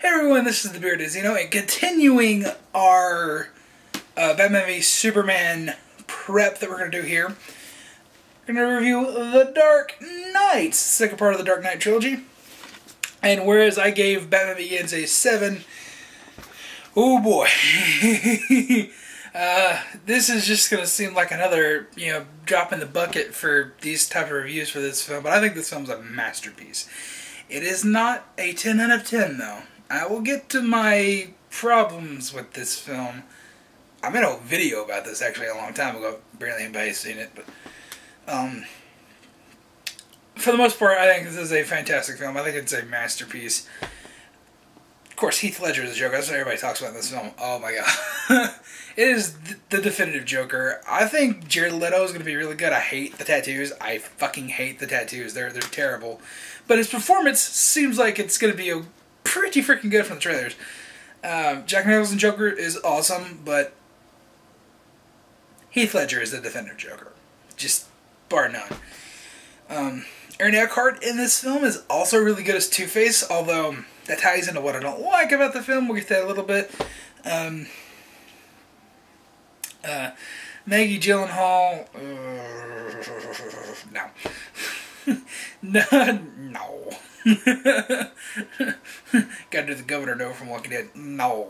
Hey everyone, this is the Bearded Zeno, and continuing our Batman v Superman prep that we're going to do here, we're going to review The Dark Knight, second part of the Dark Knight trilogy. And whereas I gave Batman Begins a 7, oh boy, this is just going to seem like another, drop in the bucket for these type of reviews for this film, but I think this film's a masterpiece. It is not a 10 out of 10 though. I will get to my problems with this film. I made a video about this actually a long time ago. Barely anybody's seen it, but for the most part, I think this is a fantastic film. I think it's a masterpiece. Of course, Heath Ledger is a Joker. That's what everybody talks about in this film. Oh my god. It is the definitive Joker. I think Jared Leto is going to be really good. I hate the tattoos. I fucking hate the tattoos. They're terrible. But his performance seems like it's going to be pretty freaking good from the trailers. Jack Nicholson's Joker is awesome, but Heath Ledger is the definitive Joker. Just bar none. Aaron Eckhart in this film is also really good as Two-Face, although that ties into what I don't like about the film. We'll get to that a little bit. Maggie Gyllenhaal, no. Gotta do the governor no from Walking Dead. No.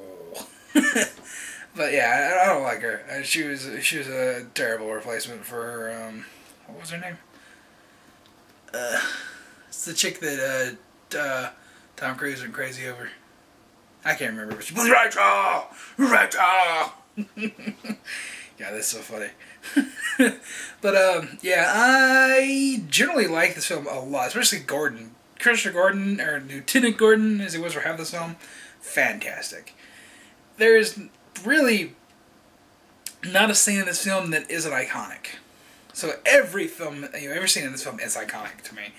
But yeah, I don't like her. She was a terrible replacement for her, what was her name? It's the chick that Tom Cruise went crazy over. I can't remember, but she was Rachel! Yeah, that's so funny. But yeah, I generally like this film a lot, especially Gordon. Commissioner Gordon, or Lieutenant Gordon, as he was for half this film, fantastic. There is really not a scene in this film that isn't iconic. So every film, every scene in this film is iconic to me.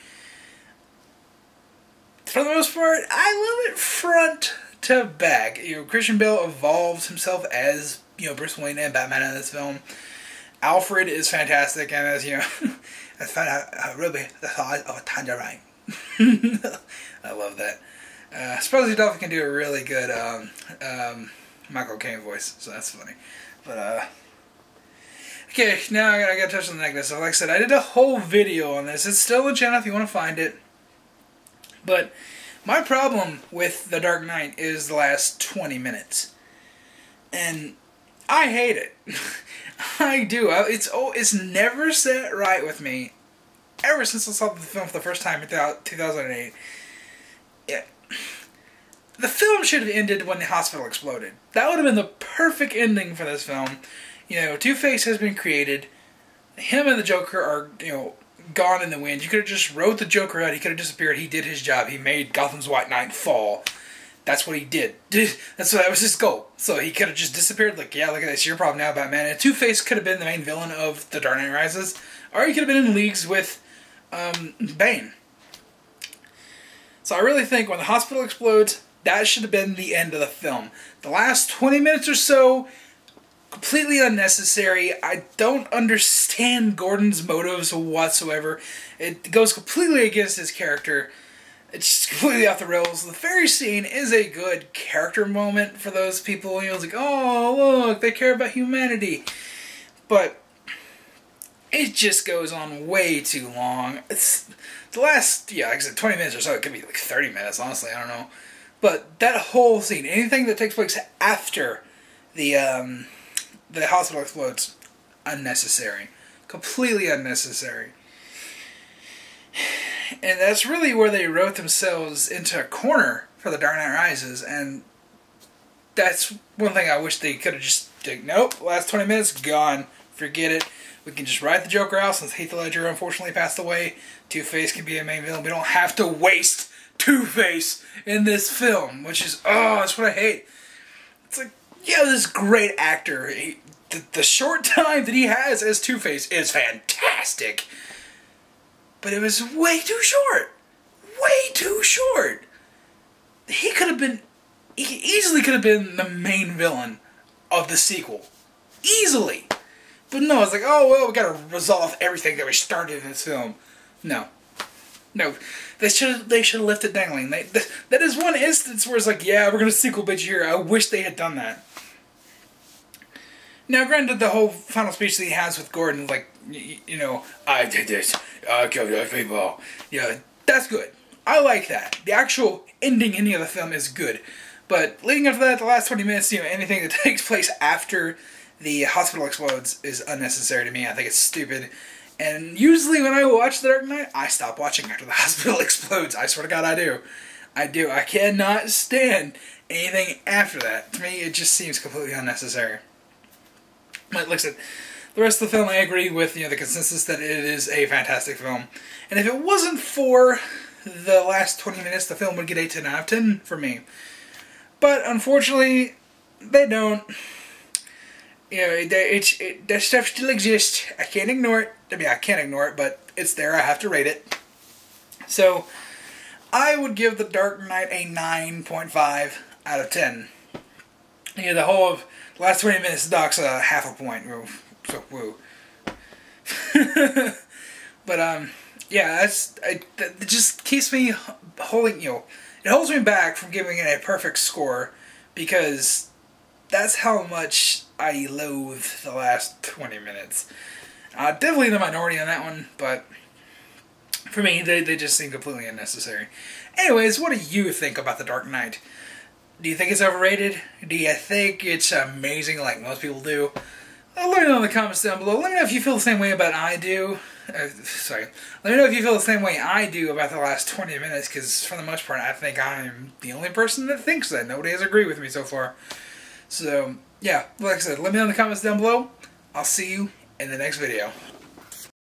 For the most part, I love it front to back. Christian Bale evolves himself as Bruce Wayne and Batman in this film. Alfred is fantastic, and as I found out Ruby the size of a tangerine. I love that. I suppose he definitely can do a really good Michael Caine voice, so that's funny. But okay, now I gotta touch on the negative. So like I said, I did a whole video on this. It's still on the channel if you want to find it. But my problem with The Dark Knight is the last 20 minutes. And I hate it. I do. It's never sat right with me ever since I saw the film for the first time in 2008. Yeah. The film should have ended when the hospital exploded. That would have been the perfect ending for this film. Two-Face has been created. Him and the Joker are, gone in the wind. You could have just wrote the Joker out. He could have disappeared. He did his job. He made Gotham's White Knight fall. That's what he did. That was his goal. So he could have just disappeared. Like, yeah, look at this. Your problem now, Batman. And Two-Face could have been the main villain of The Dark Knight Rises. Or he could have been in leagues with Bane. So I really think when the hospital explodes, that should have been the end of the film. The last 20 minutes or so, completely unnecessary. I don't understand Gordon's motives whatsoever. It goes completely against his character. It's just completely off the rails. The ferry scene is a good character moment for those people. It's like, oh, look, they care about humanity. But it just goes on way too long. It's the last, like I said, 20 minutes or so. It could be like 30 minutes, honestly. I don't know. But that whole scene, anything that takes place after the hospital explodes, unnecessary. Completely unnecessary. And that's really where they wrote themselves into a corner for The Dark Knight Rises, and that's one thing I wish they could have just did. Nope, last 20 minutes, gone. Forget it. We can just write the Joker out since Heath Ledger unfortunately passed away. Two-Face can be a main villain. We don't have to waste Two-Face in this film, which is, that's what I hate. It's like, yeah, this great actor. The short time that he has as Two-Face is fantastic. But it was way too short. Way too short. He easily could have been the main villain of the sequel. Easily. But no, it's like, oh, well, we gotta resolve everything that we started in this film. No. No, they should have left it dangling. That is one instance where it's like, yeah, we're gonna sequel bitch here. I wish they had done that. Now, granted, the whole final speech that he has with Gordon, like, you know, I did this, I killed those people. Yeah, that's good. I like that. The actual ending of the film is good. But leading up to that, the last 20 minutes, you know, anything that takes place after the hospital explodes is unnecessary to me. I think it's stupid. And usually when I watch The Dark Knight, I stop watching after the hospital explodes. I swear to God, I do. I do. I cannot stand anything after that. To me, it just seems completely unnecessary. But like I said, the rest of the film, I agree with, you know, the consensus that it is a fantastic film. And if it wasn't for the last 20 minutes, the film would get a 10 out of 10 for me. But unfortunately, they don't. You know, that stuff still exists. I can't ignore it. I mean, I can't ignore it, but it's there. I have to rate it. So, I would give The Dark Knight a 9.5 out of 10. You know, the whole of the last 20 minutes docks a half a point. So, woo. But, yeah, that just keeps me holding, you know, it holds me back from giving it a perfect score because that's how much I loathe the last 20 minutes. Definitely the minority on that one, but for me, they just seem completely unnecessary. Anyways, what do you think about The Dark Knight? Do you think it's overrated? Do you think it's amazing like most people do? Let me know in the comments down below. Let me know if you feel the same way about I do. Let me know if you feel the same way I do about the last 20 minutes, because for the most part, I think I'm the only person that thinks that. Nobody has agreed with me so far. So, yeah, like I said, let me know in the comments down below. I'll see you in the next video.